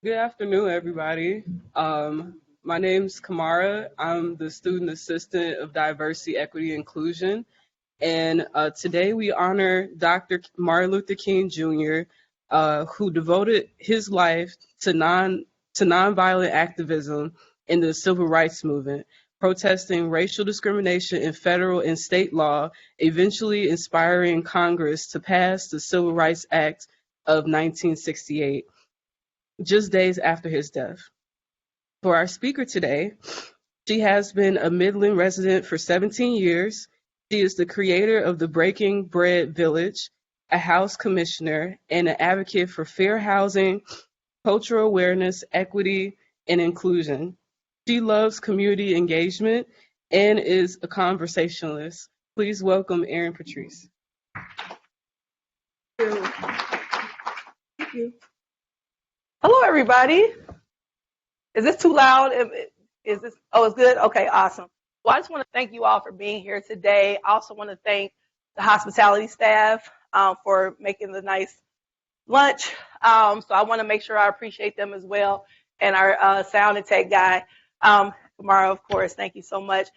Good afternoon, everybody. My name's Kamara. I'm the student assistant of diversity, equity, inclusion. And today we honor Dr. Martin Luther King Jr., who devoted his life to nonviolent activism in the civil rights movement, protesting racial discrimination in federal and state law, eventually inspiring Congress to pass the Civil Rights Act of 1968, just days after his death. For our speaker today, she has been a Midland resident for 17 years. She is the creator of the Breaking Bread Village, a house commissioner, and an advocate for fair housing, cultural awareness, equity, and inclusion. She loves community engagement and is a conversationalist. Please welcome Erin Patrice. Thank you. Hello, everybody. Is this too loud? Is this? Oh, it's good. Okay, awesome. Well, I just want to thank you all for being here today. I also want to thank the hospitality staff for making the nice lunch. So I want to make sure I appreciate them as well, and our sound and tech guy, Kamara, of course. Thank you so much.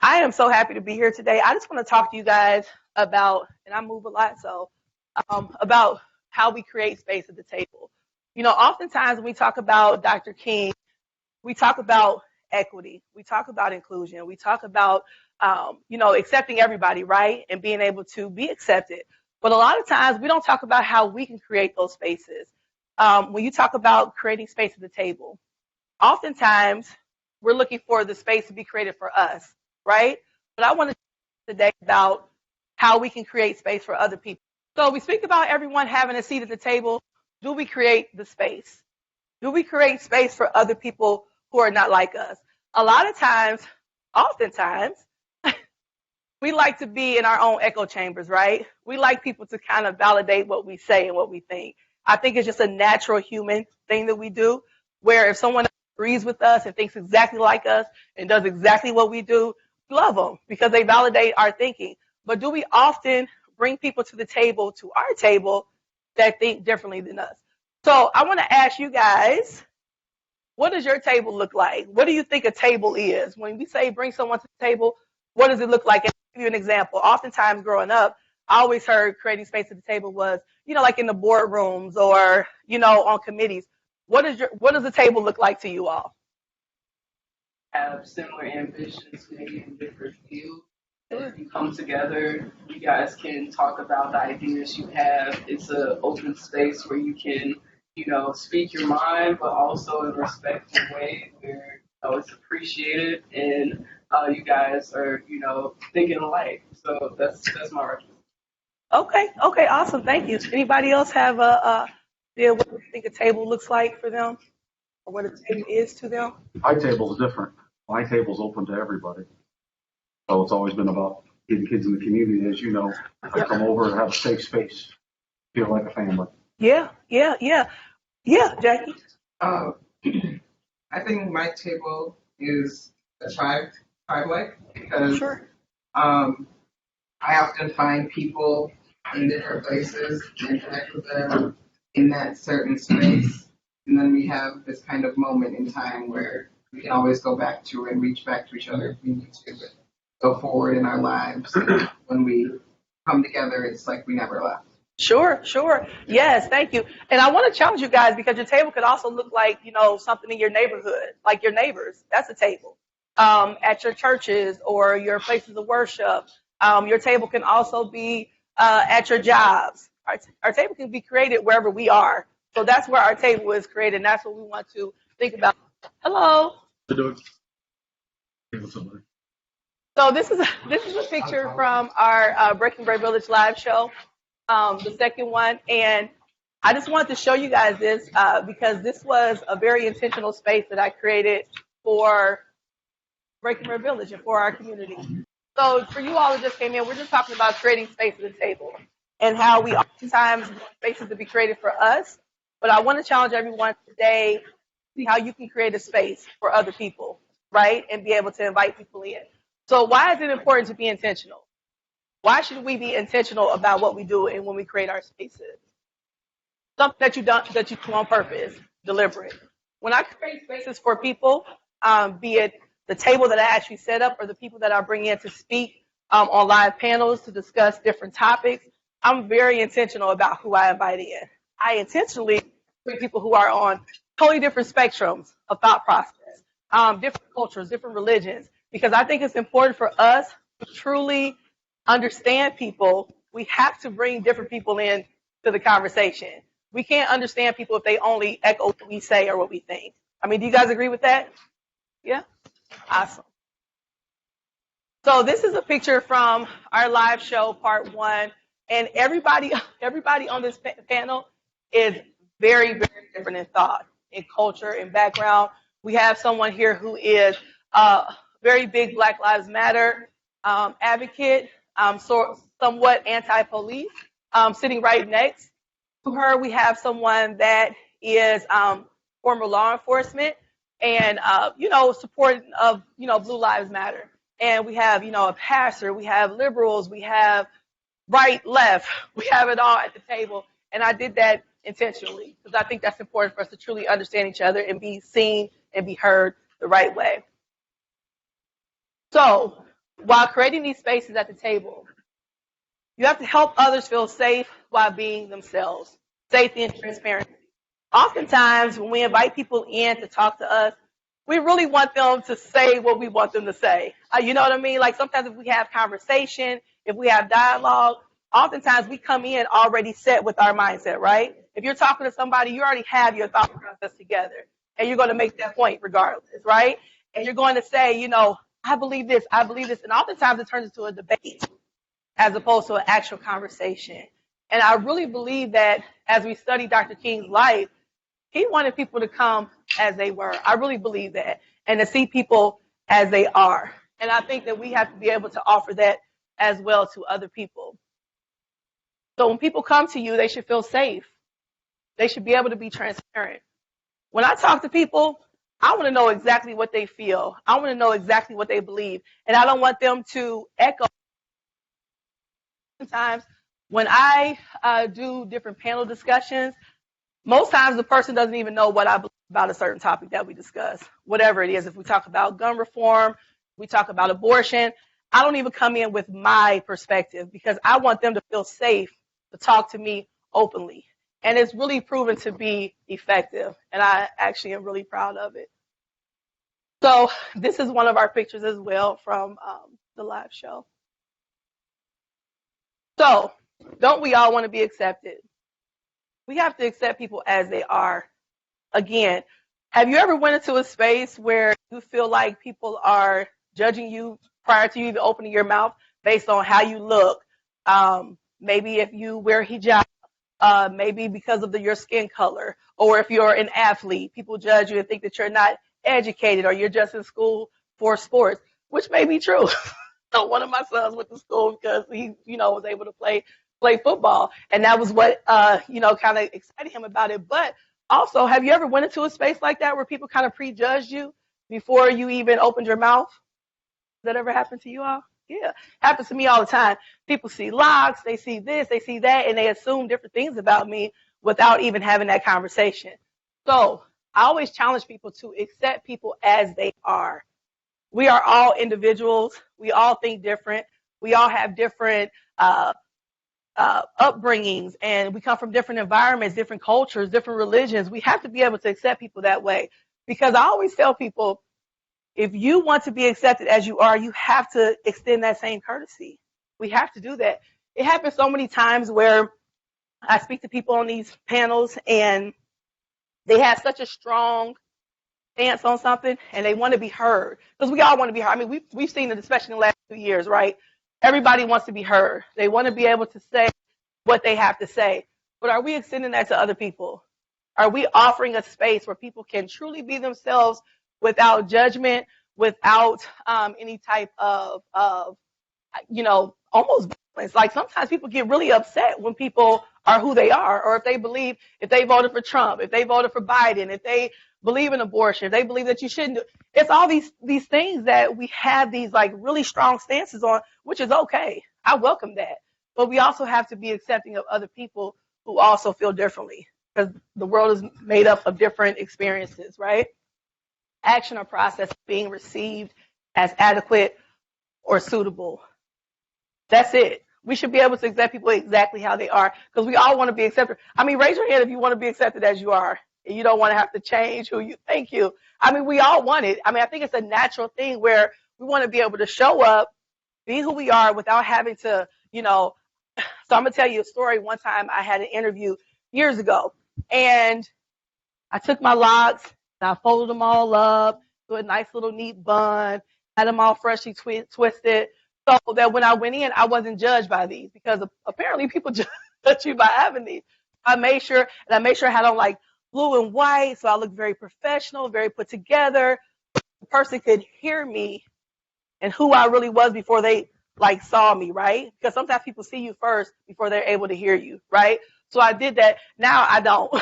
I am so happy to be here today. I just want to talk to you guys about, and I move a lot, so about how we create space at the table. You know, oftentimes when we talk about Dr. King, we talk about equity, we talk about inclusion, we talk about, accepting everybody, right? And being able to be accepted. But a lot of times we don't talk about how we can create those spaces. When you talk about creating space at the table, oftentimes we're looking for the space to be created for us, right? But I want to talk today about how we can create space for other people. So we speak about everyone having a seat at the table. Do we create the space? Do we create space for other people who are not like us? A lot of times, oftentimes, we like to be in our own echo chambers, right? We like people to kind of validate what we say and what we think. I think it's just a natural human thing that we do, where if someone agrees with us and thinks exactly like us and does exactly what we do, we love them because they validate our thinking. But do we often bring people to the table, to our table, that think differently than us? So I want to ask you guys, what does your table look like? What do you think a table is? When we say bring someone to the table, what does it look like? And I'll give you an example. Oftentimes growing up, I always heard creating space at the table was, like in the boardrooms or, on committees. What does the table look like to you all? Have similar ambitions, maybe in different fields. If you come together, you guys can talk about the ideas you have. It's an open space where you can, speak your mind, but also in a respectful way where it's appreciated and you guys are, thinking alike. So that's my recommendation. Okay, awesome. Thank you. Anybody else have a idea what you think a table looks like for them, or what a table is to them? My table's different. My table's open to everybody. So it's always been about getting kids in the community, as you know. I come over and have a safe space, feel like a family. Yeah, Jackie. I think my table is a tribe-like because Sure. I often find people in different places and connect with them in that certain space, and then we have this kind of moment in time where we can always go back to and reach back to each other if we need to go forward in our lives. When we come together, it's like we never left. Sure. Yes, thank you. And I want to challenge you guys because your table could also look like, something in your neighborhood, like your neighbors. That's a table. At your churches or your places of worship. Your table can also be at your jobs. Our table can be created wherever we are. So that's where our table is created, and that's what we want to think about. Hello. So this is a picture from our Breaking Bread Village live show, the second one, and I just wanted to show you guys this because this was a very intentional space that I created for Breaking Bread Village and for our community. So for you all who just came in, we're just talking about creating space at the table and how we oftentimes want spaces to be created for us. But I want to challenge everyone today to see how you can create a space for other people, right? And be able to invite people in. So why is it important to be intentional? Why should we be intentional about what we do and when we create our spaces? Something that you do on purpose. deliberate. When I create spaces for people, be it the table that I actually set up or the people that I bring in to speak on live panels to discuss different topics, I'm very intentional about who I invite in. I intentionally bring people who are on totally different spectrums of thought process, different cultures, different religions, because I think it's important for us to truly understand people. We have to bring different people in to the conversation. We can't understand people if they only echo what we say or what we think. I mean, do you guys agree with that? Yeah? Awesome. So this is a picture from our live show, part 1. And everybody on this panel is very, very different in thought, in culture, in background. We have someone here who is a very big Black Lives Matter advocate, somewhat anti-police, sitting right next to her. We have someone that is former law enforcement and, supporting of, Blue Lives Matter. And we have, a pastor, we have liberals, we have right, left, we have it all at the table. And I did that intentionally because I think that's important for us to truly understand each other and be seen and be heard the right way. So while creating these spaces at the table, you have to help others feel safe while being themselves. Safety and transparency. Oftentimes, when we invite people in to talk to us, we really want them to say what we want them to say. You know what I mean? Like sometimes if we have conversation, if we have dialogue, oftentimes we come in already set with our mindset, right? If you're talking to somebody, you already have your thought process together, and you're going to make that point regardless, right? And you're going to say, I believe this, and oftentimes it turns into a debate as opposed to an actual conversation. And I really believe that as we study Dr. King's life, he wanted people to come as they were. I really believe that. And to see people as they are. And I think that we have to be able to offer that as well to other people. So when people come to you, they should feel safe. They should be able to be transparent. When I talk to people, I want to know exactly what they feel. I want to know exactly what they believe. And I don't want them to echo. Sometimes when I do different panel discussions, most times the person doesn't even know what I believe about a certain topic that we discuss, whatever it is. If we talk about gun reform, we talk about abortion, I don't even come in with my perspective because I want them to feel safe to talk to me openly. And it's really proven to be effective. And I actually am really proud of it. So this is one of our pictures as well from the live show. So don't we all want to be accepted? We have to accept people as they are. Again, have you ever went into a space where you feel like people are judging you prior to you even opening your mouth based on how you look? Maybe if you wear hijab, maybe because of your skin color, or if you're an athlete, people judge you and think that you're not educated or you're just in school for sports, which may be true. So one of my sons went to school because he, was able to play football. And that was what, kind of excited him about it. But also, have you ever went into a space like that where people kind of prejudged you before you even opened your mouth? Does that ever happen to you all? Yeah, happens to me all the time. People see locks, they see this, they see that, and they assume different things about me without even having that conversation. So I always challenge people to accept people as they are. We are all individuals. We all think different. We all have different upbringings, and we come from different environments, different cultures, different religions. We have to be able to accept people that way, because I always tell people, if you want to be accepted as you are, you have to extend that same courtesy. We have to do that. It happens so many times where I speak to people on these panels and they have such a strong stance on something and they want to be heard, because we all want to be heard. I mean, we've seen it, especially in the last 2 years, right? Everybody wants to be heard. They want to be able to say what they have to say. But are we extending that to other people? Are we offering a space where people can truly be themselves without judgment, without any type of almost violence? Like sometimes people get really upset when people are who they are, or if they voted for Trump, if they voted for Biden, if they believe in abortion, if they believe that you shouldn't do. It's all these things that we have these like really strong stances on, which is okay. I welcome that. But we also have to be accepting of other people who also feel differently. because the world is made up of different experiences, right? Action or process being received as adequate or suitable. That's it. We should be able to accept people exactly how they are, because we all want to be accepted. I mean, raise your hand if you want to be accepted as you are. And you don't want to have to change who you thank you. I mean, we all want it. I mean, I think it's a natural thing where we want to be able to show up, be who we are without having to, so I'm going to tell you a story. One time I had an interview years ago, and I took my locks and I folded them all up to a nice little neat bun, had them all freshly twisted, so that when I went in, I wasn't judged by these, because apparently people judge you by having these. I made sure I had on like blue and white, so I looked very professional, very put together. The person could hear me and who I really was before they like saw me, right? Because sometimes people see you first before they're able to hear you, right? So I did that. Now I don't.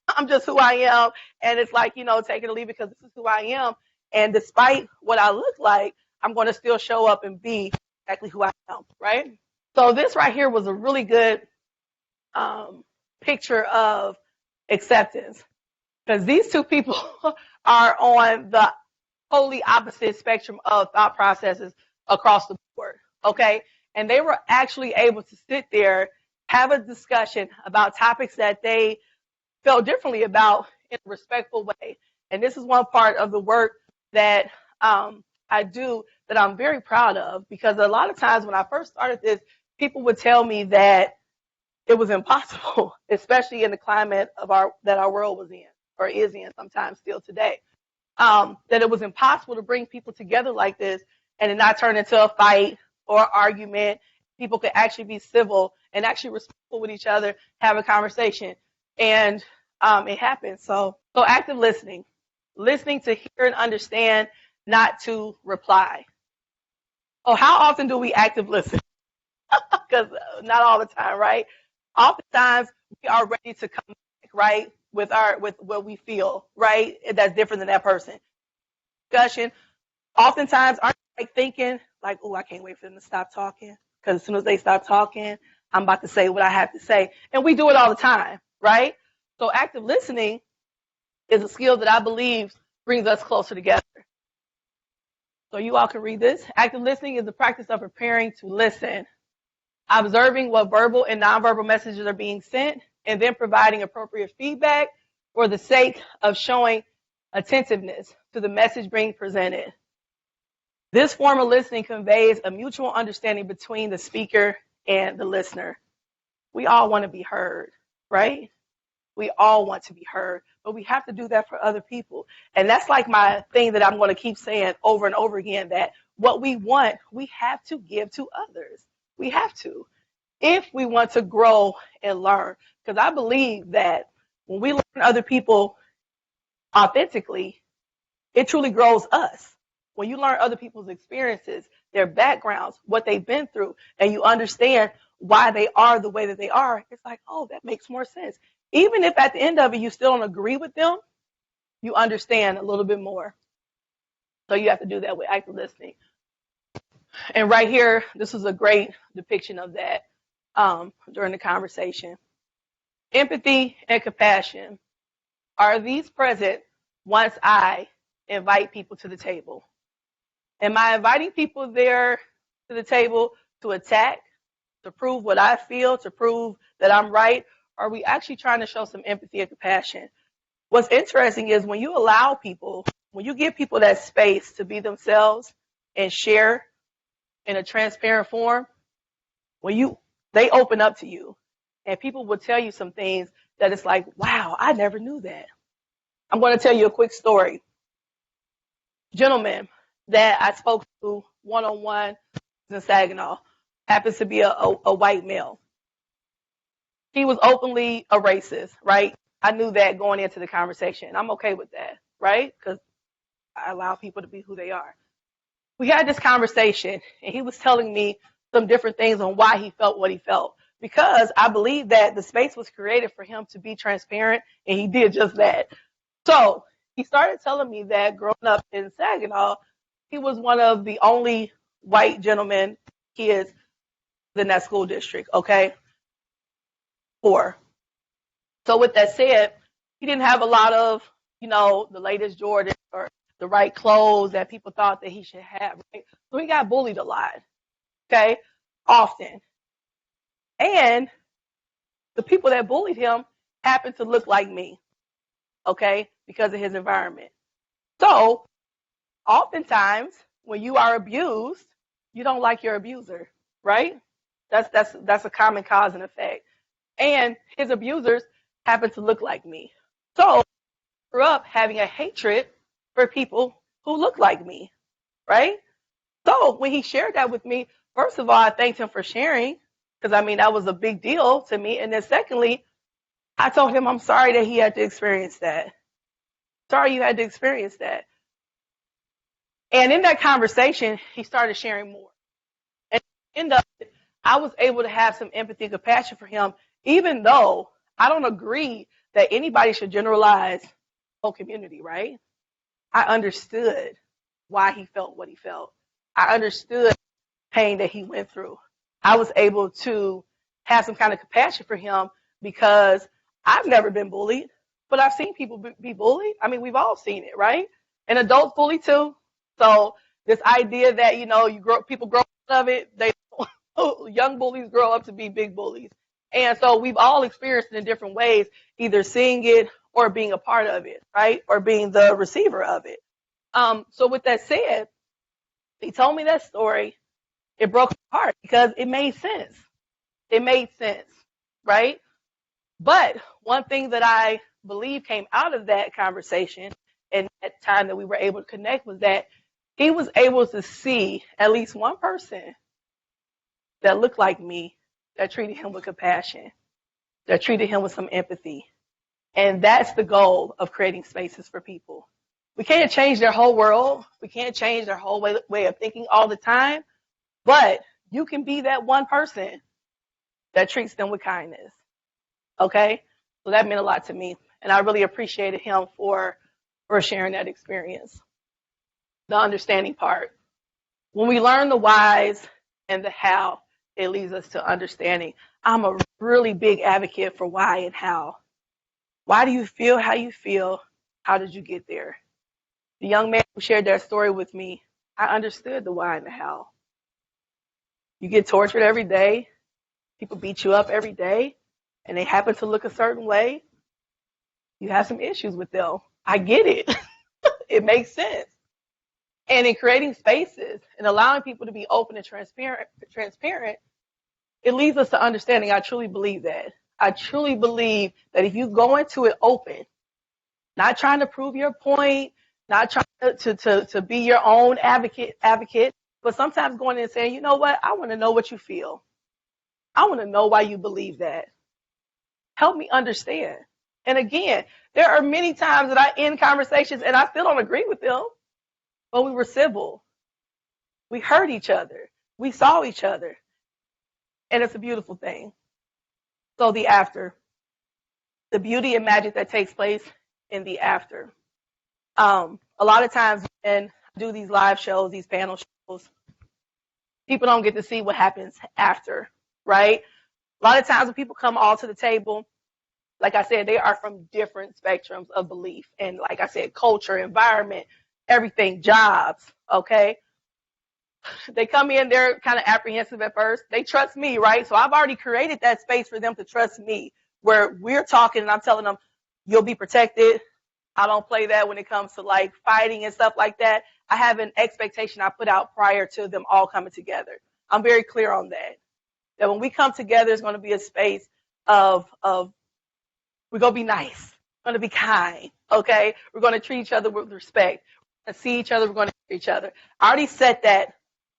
I'm just who I am, and it's like, take it or leave it, because this is who I am. And despite what I look like, I'm going to still show up and be exactly who I am, right? So this right here was a really good picture of acceptance, because these two people are on the totally opposite spectrum of thought processes across the board, okay? And they were actually able to sit there, have a discussion about topics that they felt differently about in a respectful way. And this is one part of the work that I do that I'm very proud of, because a lot of times when I first started this, people would tell me that it was impossible, especially in the climate of that our world was in, or is in sometimes still today, that it was impossible to bring people together like this and it not turn into a fight or argument. People could actually be civil and actually respectful with each other, have a conversation. And it happens. So active listening to hear and understand, not to reply. Oh, how often do we active listen? Because not all the time, right? Oftentimes we are ready to come back, right, with what we feel, right, that's different than that person. Discussion. Oftentimes, aren't you like thinking like, oh, I can't wait for them to stop talking, because as soon as they stop talking, I'm about to say what I have to say. And we do it all the time, right? So active listening is a skill that I believe brings us closer together. So you all can read this. Active listening is the practice of preparing to listen, observing what verbal and nonverbal messages are being sent, and then providing appropriate feedback for the sake of showing attentiveness to the message being presented. This form of listening conveys a mutual understanding between the speaker and the listener. We all want to be heard, right? We all want to be heard, but we have to do that for other people. And that's like my thing that I'm going to keep saying over and over again, that what we want, we have to give to others. We have to, if we want to grow and learn. Because I believe that when we learn other people authentically, it truly grows us. When you learn other people's experiences, their backgrounds, what they've been through, and you understand why they are the way that they are, it's like, oh, that makes more sense. Even if at the end of it you still don't agree with them, you understand a little bit more. So you have to do that with active listening. And right here, this is a great depiction of that during the conversation. Empathy and compassion. Are these present once I invite people to the table? Am I inviting people there to the table to attack, to prove what I feel, to prove that I'm right? Or are we actually trying to show some empathy and compassion? What's interesting is when you allow people, when you give people that space to be themselves and share in a transparent form, they open up to you, and people will tell you some things that it's like, wow, I never knew that. I'm going to tell you a quick story. Gentleman that I spoke to one-on-one in Saginaw happens to be a white male. He was openly a racist, right? I knew that going into the conversation. I'm okay with that, right? Because I allow people to be who they are. We had this conversation, and he was telling me some different things on why he felt what he felt. Because I believe that the space was created for him to be transparent, and he did just that. So he started telling me that growing up in Saginaw, he was one of the only white gentlemen kids in that school district, okay? 4. So with that said, he didn't have a lot of, the latest Jordan or the right clothes that people thought that he should have, right? So he got bullied a lot, okay, often. And the people that bullied him happened to look like me, okay, because of his environment. So oftentimes when you are abused, you don't like your abuser, right? That's a common cause and effect. And his abusers happen to look like me. So I grew up having a hatred for people who look like me, right? So when he shared that with me, first of all, I thanked him for sharing, because that was a big deal to me. And then secondly, I told him I'm sorry that he had to experience that. Sorry you had to experience that. And in that conversation, he started sharing more. And at the end of it, I was able to have some empathy and compassion for him, even though I don't agree that anybody should generalize the whole community, right? I understood why he felt what he felt. I understood the pain that he went through. I was able to have some kind of compassion for him because I've never been bullied, but I've seen people be bullied. We've all seen it, right? And adults bully too. So this idea that, people grow out of it, young bullies grow up to be big bullies. And so we've all experienced it in different ways, either seeing it or being a part of it, right? Or being the receiver of it. So with that said, he told me that story. It broke my heart because it made sense. It made sense, right? But one thing that I believe came out of that conversation and that time that we were able to connect was that he was able to see at least one person that looked like me, that treated him with compassion, that treated him with some empathy. And that's the goal of creating spaces for people. We can't change their whole world. We can't change their whole way of thinking all the time. But you can be that one person that treats them with kindness. Okay? So that meant a lot to me. And I really appreciated him for sharing that experience. The understanding part. When we learn the whys and the how, it leads us to understanding. I'm a really big advocate for why and how. Why do you feel how you feel? How did you get there? The young man who shared that story with me, I understood the why and the how. You get tortured every day. People beat you up every day, and they happen to look a certain way. You have some issues with them. I get it. It makes sense. And in creating spaces and allowing people to be open and transparent, it leads us to understanding. I truly believe that. I truly believe that if you go into it open, not trying to prove your point, not trying to be your own advocate, but sometimes going in and saying, you know what, I want to know what you feel. I want to know why you believe that. Help me understand. And again, there are many times that I end conversations and I still don't agree with them, but we were civil. We heard each other. We saw each other. And it's a beautiful thing. So the after, the beauty and magic that takes place in the after. A lot of times when I do these live shows, these panel shows, people don't get to see what happens after, right? A lot of times when people come all to the table, like I said, they are from different spectrums of belief. And like I said, culture, environment, everything, jobs, okay? They come in, they're kind of apprehensive at first. They trust me, right? So I've already created that space for them to trust me, where we're talking and I'm telling them, you'll be protected. I don't play that when it comes to like fighting and stuff like that. I have an expectation I put out prior to them all coming together. I'm very clear on that. That when we come together, it's going to be a space of we're going to be nice, we're going to be kind, okay? We're going to treat each other with respect. We're going to see each other, we're going to treat each other. I already said that,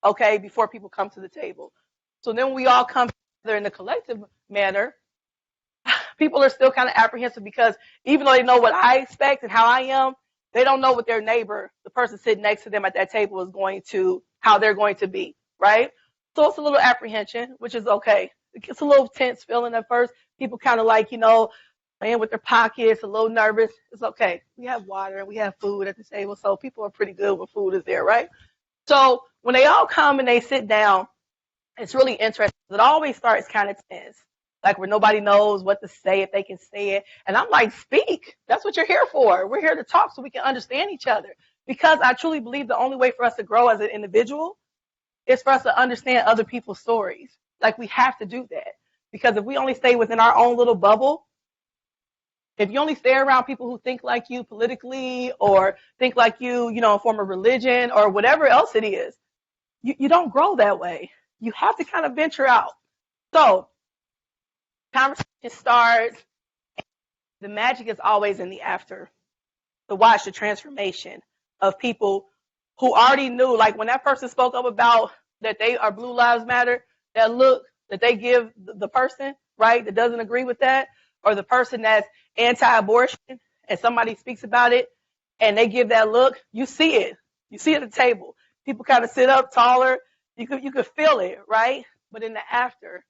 okay, before people come to the table. So then when we all come together in a collective manner, people are still kind of apprehensive because even though they know what I expect and how I am, they don't know what their neighbor, the person sitting next to them at that table is going to, how they're going to be, right? So it's a little apprehension, which is okay. It's a little tense feeling at first. People kind of like, playing with their pockets, a little nervous. It's okay. We have water and we have food at the table, so people are pretty good when food is there, right? So when they all come and they sit down, it's really interesting. It always starts kind of tense. like where nobody knows what to say, if they can say it. And I'm like, speak. That's what you're here for. We're here to talk so we can understand each other. Because I truly believe the only way for us to grow as an individual is for us to understand other people's stories. Like, we have to do that. Because if we only stay within our own little bubble, if you only stay around people who think like you politically or think like you, you know, in form of religion or whatever else it is, you don't grow that way. You have to kind of venture out. So, conversation starts. The magic is always in the after. To watch the transformation of people who already knew, like when that person spoke up about that they are Blue Lives Matter, that look that they give the person, right, that doesn't agree with that, or the person that's anti-abortion and somebody speaks about it and they give that look, you see it. You see it at the table. People kind of sit up taller. You could feel it, right? But in the after,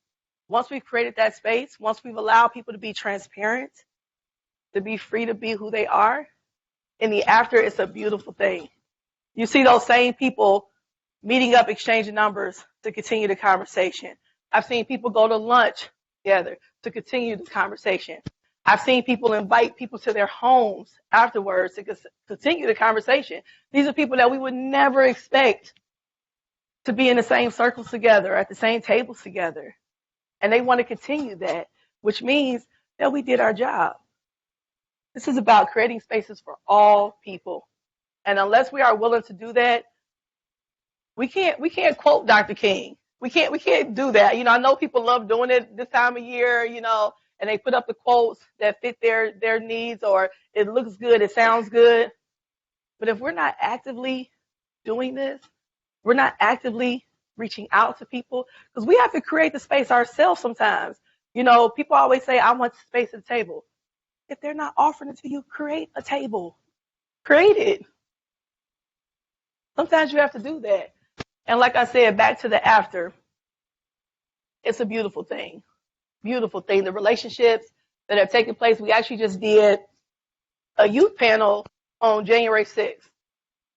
once we've created that space, once we've allowed people to be transparent, to be free to be who they are, in the after, it's a beautiful thing. You see those same people meeting up, exchanging numbers to continue the conversation. I've seen people go to lunch together to continue the conversation. I've seen people invite people to their homes afterwards to continue the conversation. These are people that we would never expect to be in the same circles together, at the same tables together. And they want to continue that, which means that we did our job. This is about creating spaces for all people. And unless we are willing to do that, we can't quote Dr. King. We can't do that. You know, I know people love doing it this time of year, you know, and they put up the quotes that fit their needs, or it looks good, it sounds good. But if we're not actively doing this, we're not actively reaching out to people, because we have to create the space ourselves sometimes. You know, people always say, I want space at the table. If they're not offering it to you, create a table. Create it. Sometimes you have to do that. And like I said, back to the after, it's a beautiful thing. Beautiful thing. The relationships that have taken place. We actually just did a youth panel on January 6th.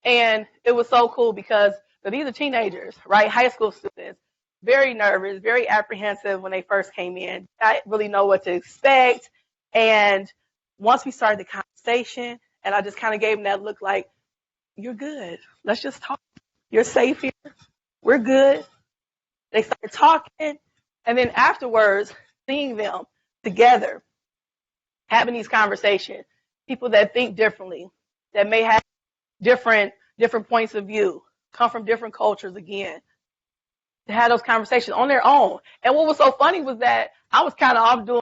And it was so cool because these are teenagers, right? High school students. Very nervous, very apprehensive when they first came in. I didn't really know what to expect. And once we started the conversation, and I just kind of gave them that look like, you're good. Let's just talk. You're safe here. We're good. They started talking. And then afterwards, seeing them together, having these conversations, people that think differently, that may have different points of view, come from different cultures again, to have those conversations on their own. And what was so funny was that I was kind of off doing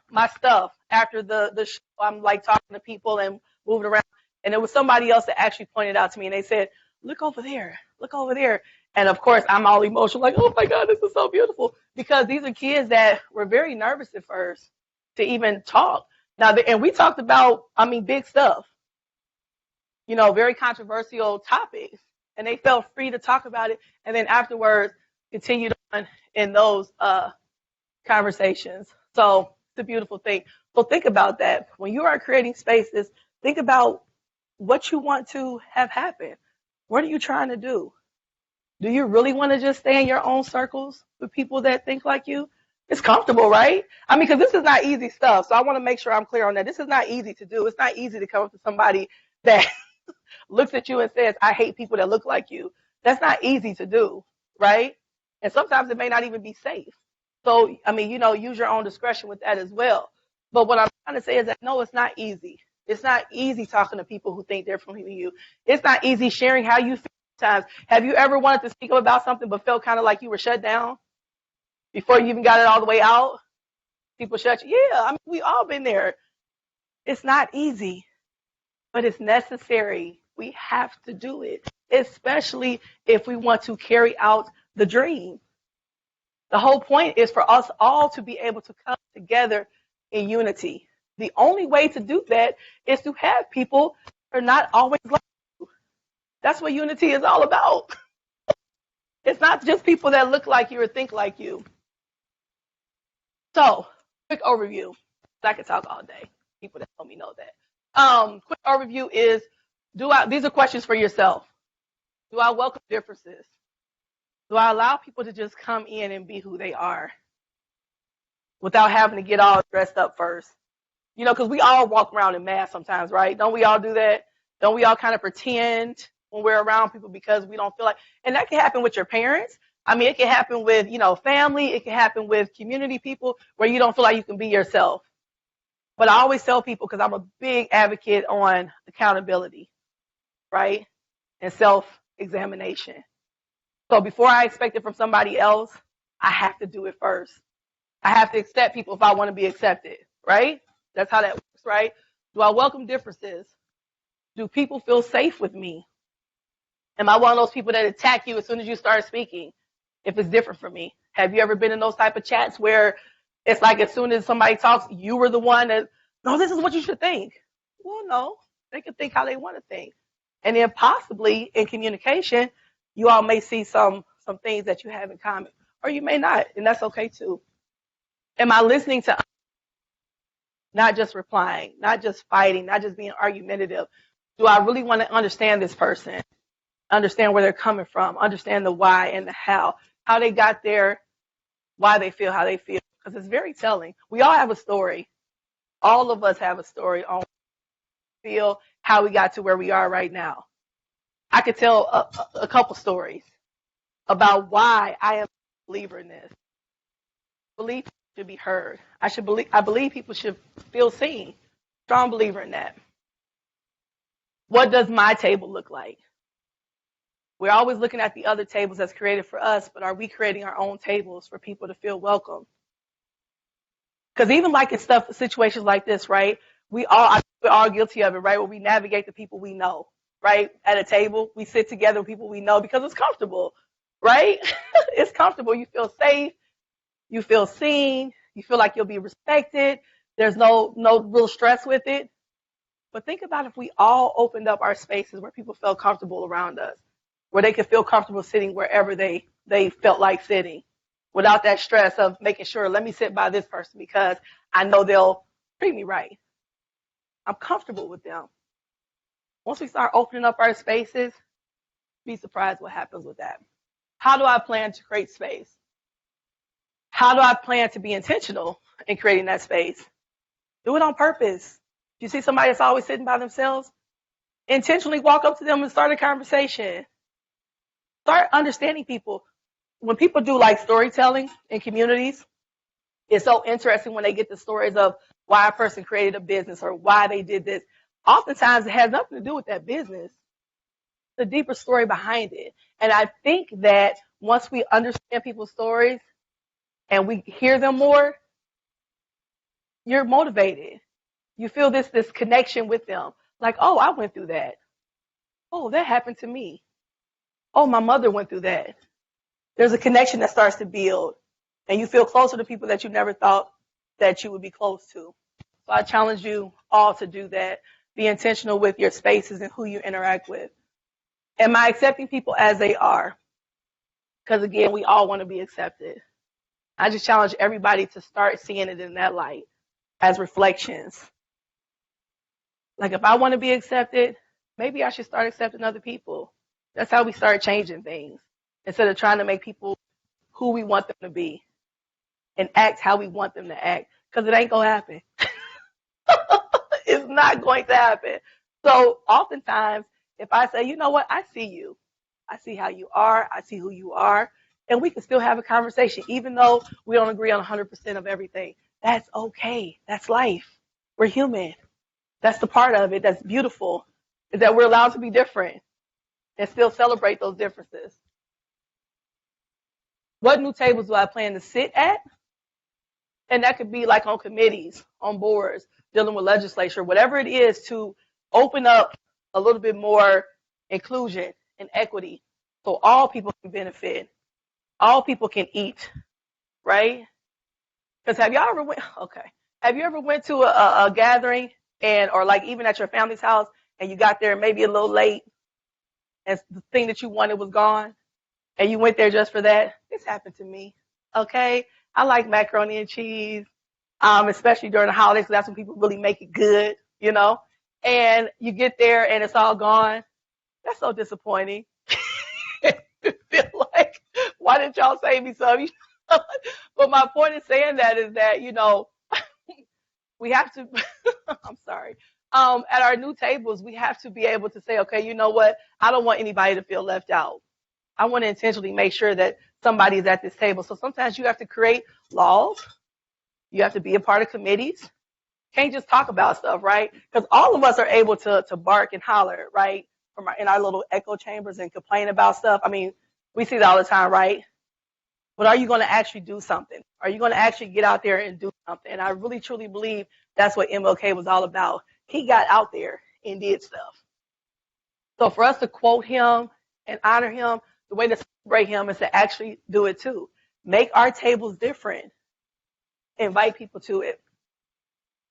my stuff after the show. I'm like talking to people and moving around. And there was somebody else that actually pointed out to me, and they said, look over there, look over there. And of course, I'm all emotional, like, oh my God, this is so beautiful. Because these are kids that were very nervous at first to even talk. Now, and we talked about, big stuff, you know, very controversial topics. And they felt free to talk about it. And then afterwards, continued on in those conversations. So it's a beautiful thing. So think about that. When you are creating spaces, think about what you want to have happen. What are you trying to do? Do you really want to just stay in your own circles with people that think like you? It's comfortable, right? Because this is not easy stuff. So I want to make sure I'm clear on that. This is not easy to do. It's not easy to come up to somebody that looks at you and says, I hate people that look like you. That's not easy to do, right? And sometimes it may not even be safe. So, use your own discretion with that as well. But what I'm trying to say is that, no, it's not easy. It's not easy talking to people who think differently than you. It's not easy sharing how you feel sometimes. Have you ever wanted to speak up about something but felt kind of like you were shut down before you even got it all the way out? People shut you. Yeah, we all been there. It's not easy, but it's necessary. We have to do it, especially if we want to carry out the dream. The whole point is for us all to be able to come together in unity. The only way to do that is to have people who are not always like you. That's what unity is all about. It's not just people that look like you or think like you. So, quick overview. I could talk all day. People that know me know that. Quick overview is, these are questions for yourself. Do I welcome differences? Do I allow people to just come in and be who they are? without having to get all dressed up first. You know, because we all walk around in masks sometimes, right? Don't we all do that? Don't we all kind of pretend when we're around people because we don't feel like, and that can happen with your parents. I mean, it can happen with, you know, family. It can happen with community people where you don't feel like you can be yourself. But I always tell people, because I'm a big advocate on accountability, right? And self-examination. So before I expect it from somebody else, I have to do it first. I have to accept people if I want to be accepted, right? That's how that works, right? Do I welcome differences? Do people feel safe with me? Am I one of those people that attack you as soon as you start speaking if it's different from me? Have you ever been in those type of chats where it's like as soon as somebody talks, you were the one that, no, this is what you should think. Well, no, they can think how they want to think. And then possibly in communication, you all may see some things that you have in common, or you may not, and that's okay too. Am I listening to, not just replying, not just fighting, not just being argumentative? Do I really want to understand this person, understand where they're coming from, understand the why and the how they got there, why they feel how they feel? Because it's very telling. We all have a story. All of us have a story on feel how we got to where we are right now. I could tell a couple stories about why I am a believer in this. Belief should be heard. I believe people should feel seen. Strong believer in that. What does my table look like? We're always looking at the other tables that's created for us, but are we creating our own tables for people to feel welcome? Because even like in situations like this, right? We're all guilty of it, right? Where we navigate the people we know, right? At a table, we sit together with people we know because it's comfortable, right? It's comfortable. You feel safe. You feel seen. You feel like you'll be respected. There's no real stress with it. But think about if we all opened up our spaces where people felt comfortable around us, where they could feel comfortable sitting wherever they felt like sitting, without that stress of making sure, let me sit by this person because I know they'll treat me right. I'm comfortable with them. Once we start opening up our spaces, be surprised what happens with that. How do I plan to create space? How do I plan to be intentional in creating that space? Do it on purpose. You see somebody that's always sitting by themselves? Intentionally walk up to them and start a conversation. Start understanding people. When people do like storytelling in communities, it's so interesting when they get the stories of why a person created a business or why they did this. Oftentimes it has nothing to do with that business. The deeper story behind it. And I think that once we understand people's stories and we hear them more, you're motivated. You feel this connection with them. Like, oh, I went through that. Oh, that happened to me. Oh, my mother went through that. There's a connection that starts to build. And you feel closer to people that you never thought that you would be close to. So I challenge you all to do that. Be intentional with your spaces and who you interact with. Am I accepting people as they are? Because again, we all want to be accepted. I just challenge everybody to start seeing it in that light as reflections. Like if I want to be accepted, maybe I should start accepting other people. That's how we start changing things. Instead of trying to make people who we want them to be and act how we want them to act. Because it ain't going to happen. It's not going to happen. So oftentimes, if I say, you know what, I see you. I see how you are. I see who you are. And we can still have a conversation, even though we don't agree on 100% of everything. That's okay. That's life. We're human. That's the part of it that's beautiful, is that we're allowed to be different and still celebrate those differences. What new tables do I plan to sit at? And that could be like on committees, on boards, dealing with legislature, whatever it is to open up a little bit more inclusion and equity so all people can benefit. All people can eat, right? Because have you ever went to a gathering or like even at your family's house and you got there maybe a little late and the thing that you wanted was gone and you went there just for that? This happened to me, okay? I like macaroni and cheese, especially during the holidays because that's when people really make it good, you know? And you get there and it's all gone. That's so disappointing. You feel like, why didn't y'all save me some? But my point in saying that is that, you know, we have to, I'm sorry, at our new tables, we have to be able to say, okay, you know what? I don't want anybody to feel left out. I want to intentionally make sure that somebody is at this table. So sometimes you have to create laws. You have to be a part of committees. Can't just talk about stuff, right? Because all of us are able to bark and holler, right? In our little echo chambers and complain about stuff. I mean, we see that all the time, right? But are you going to actually do something? Are you going to actually get out there and do something? And I really, truly believe that's what MLK was all about. He got out there and did stuff. So for us to quote him and honor him, the way to celebrate him is to actually do it too. Make our tables different. Invite people to it.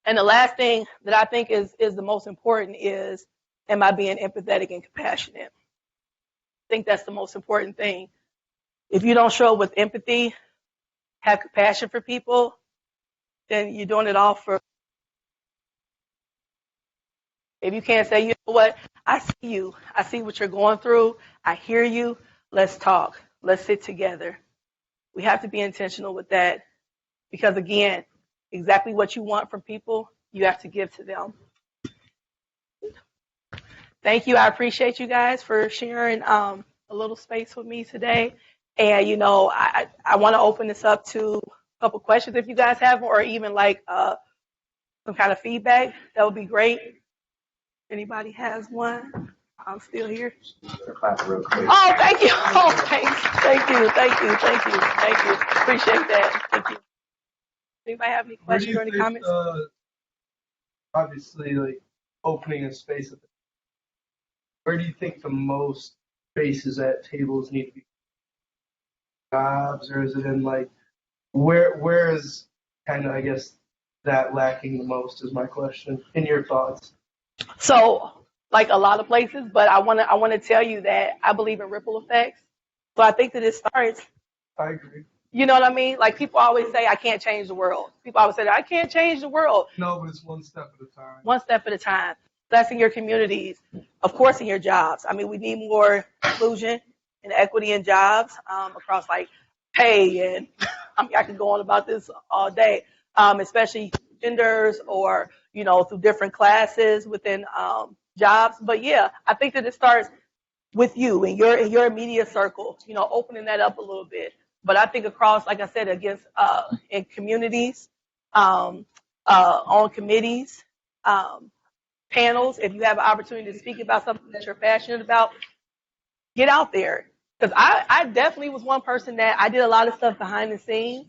And the last thing that I think is the most important is, am I being empathetic and compassionate? I think that's the most important thing. If you don't show up with empathy, have compassion for people, then you're doing it all for. If you can't say, you know what, I see you. I see what you're going through. I hear you. Let's talk. Let's sit together. We have to be intentional with that because, again, exactly what you want from people, you have to give to them. Thank you. I appreciate you guys for sharing a little space with me today. And, you know, I want to open this up to a couple questions if you guys have, or even like some kind of feedback. That would be great. Anybody has one? I'm still here. Clap real quick. Oh, thank you. Oh, thanks. Thank you. Appreciate that. Thank you. Anybody have any questions or any comments? Obviously, like opening a space. Where do you think the most spaces at tables need to be? Jobs, or is it in like where is kind of, I guess, that lacking the most is my question. In your thoughts. So, like a lot of places, but I want to tell you that I believe in ripple effects. So I think that it starts. I agree. You know what I mean? Like people always say, I can't change the world. People always say, I can't change the world. No, but it's one step at a time. One step at a time. That's in your communities, of course, in your jobs. I mean, we need more inclusion and equity in jobs across like pay and I mean, I could go on about this all day, especially genders or, you know, through different classes within jobs. But yeah, I think that it starts with you in your immediate circle, you know, opening that up a little bit. But I think across, like I said, against in communities, on committees, panels, if you have an opportunity to speak about something that you're passionate about, get out there. Because I definitely was one person that I did a lot of stuff behind the scenes.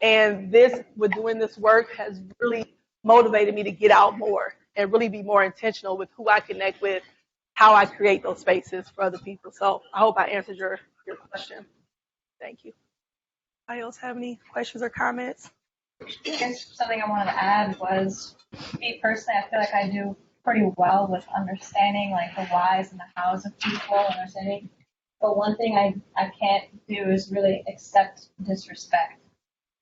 And with doing this work has really motivated me to get out more and really be more intentional with who I connect with, how I create those spaces for other people. So I hope I answered your question. Thank you. Anybody else have any questions or comments? I guess something I wanted to add was, me personally, I feel like I do pretty well with understanding like the whys and the hows of people and understanding. But one thing I can't do is really accept disrespect.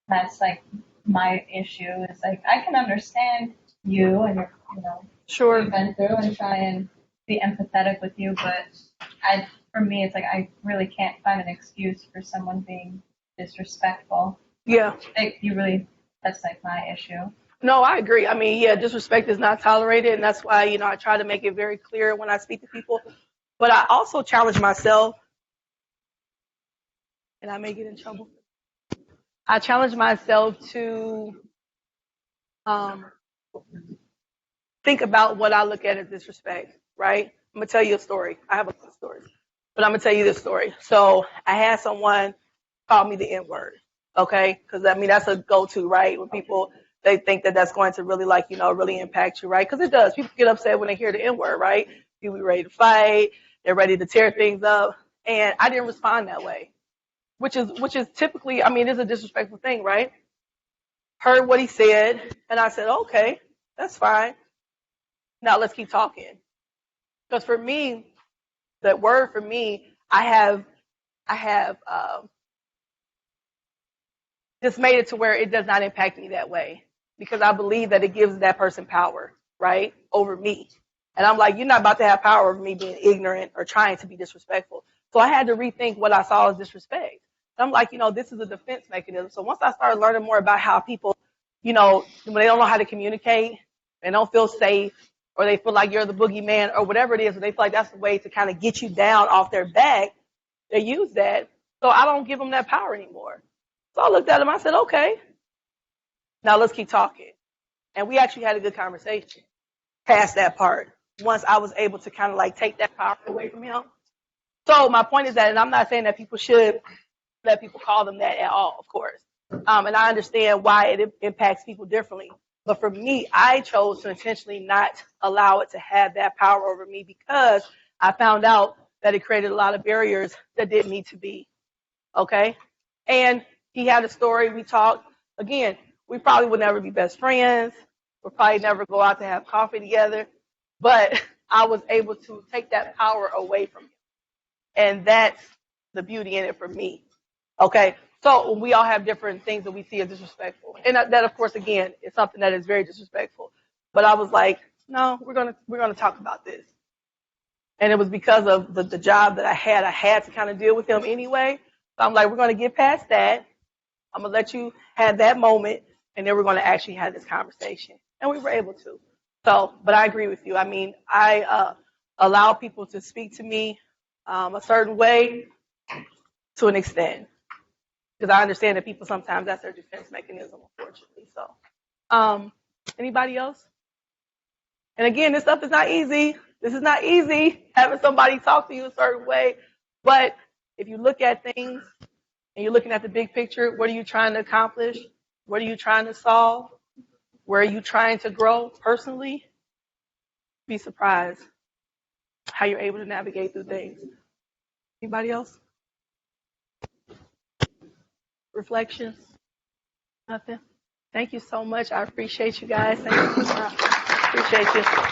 That's like my issue. Is like I can understand you and your, you know, Sure. you've been through and try and be empathetic with you, but for me, it's like I really can't find an excuse for someone being disrespectful. Yeah. That's like my issue. No, I agree. I mean, yeah, disrespect is not tolerated, and that's why, you know, I try to make it very clear when I speak to people. But I also challenge myself, and I may get in trouble. I challenge myself to think about what I look at as disrespect, right? I'm going to tell you a story. I have a lot of stories, but I'm going to tell you this story. So I had someone call me the N-word, okay? Because, I mean, that's a go-to, right? When people, they think that that's going to really, like, you know, really impact you, right? Because it does. People get upset when they hear the N-word, right? People be ready to fight. They're ready to tear things up. And I didn't respond that way, which is typically, I mean, it's a disrespectful thing, right? Heard what he said, and I said, okay, that's fine. Now let's keep talking. Because for me, that word for me, I have just made it to where it does not impact me that way, because I believe that it gives that person power, right, over me. And I'm like, you're not about to have power over me being ignorant or trying to be disrespectful. So I had to rethink what I saw as disrespect. I'm like, this is a defense mechanism. So once I started learning more about how people, when they don't know how to communicate, they don't feel safe, or they feel like you're the boogeyman or whatever it is, or they feel like that's the way to kind of get you down off their back, they use that. So I don't give them that power anymore. So I looked at him, I said, okay, now let's keep talking. And we actually had a good conversation past that part once I was able to kind of like take that power away from him. So my point is that, and I'm not saying that people should let people call them that at all, of course. And I understand why it impacts people differently. But for me, I chose to intentionally not allow it to have that power over me because I found out that it created a lot of barriers that didn't need to be. Okay? And he had a story. We talked. Again, we probably would never be best friends. We'll probably never go out to have coffee together. But I was able to take that power away from him. And that's the beauty in it for me. Okay? So we all have different things that we see as disrespectful. And that, of course, again, is something that is very disrespectful. But I was like, no, we're gonna talk about this. And it was because of the job that I had to kind of deal with him anyway. So I'm like, we're going to get past that. I'm going to let you have that moment, and then we're going to actually have this conversation. And we were able to. So, but I agree with you. I mean, I allow people to speak to me a certain way to an extent. Because I understand that people sometimes, that's their defense mechanism, unfortunately. So, anybody else? And again, this stuff is not easy. This is not easy, having somebody talk to you a certain way. But if you look at things and you're looking at the big picture, what are you trying to accomplish? What are you trying to solve? Where are you trying to grow personally? Be surprised how you're able to navigate through things. Anybody else? Reflections? Nothing? Thank you so much. I appreciate you guys. Thank you. Appreciate you.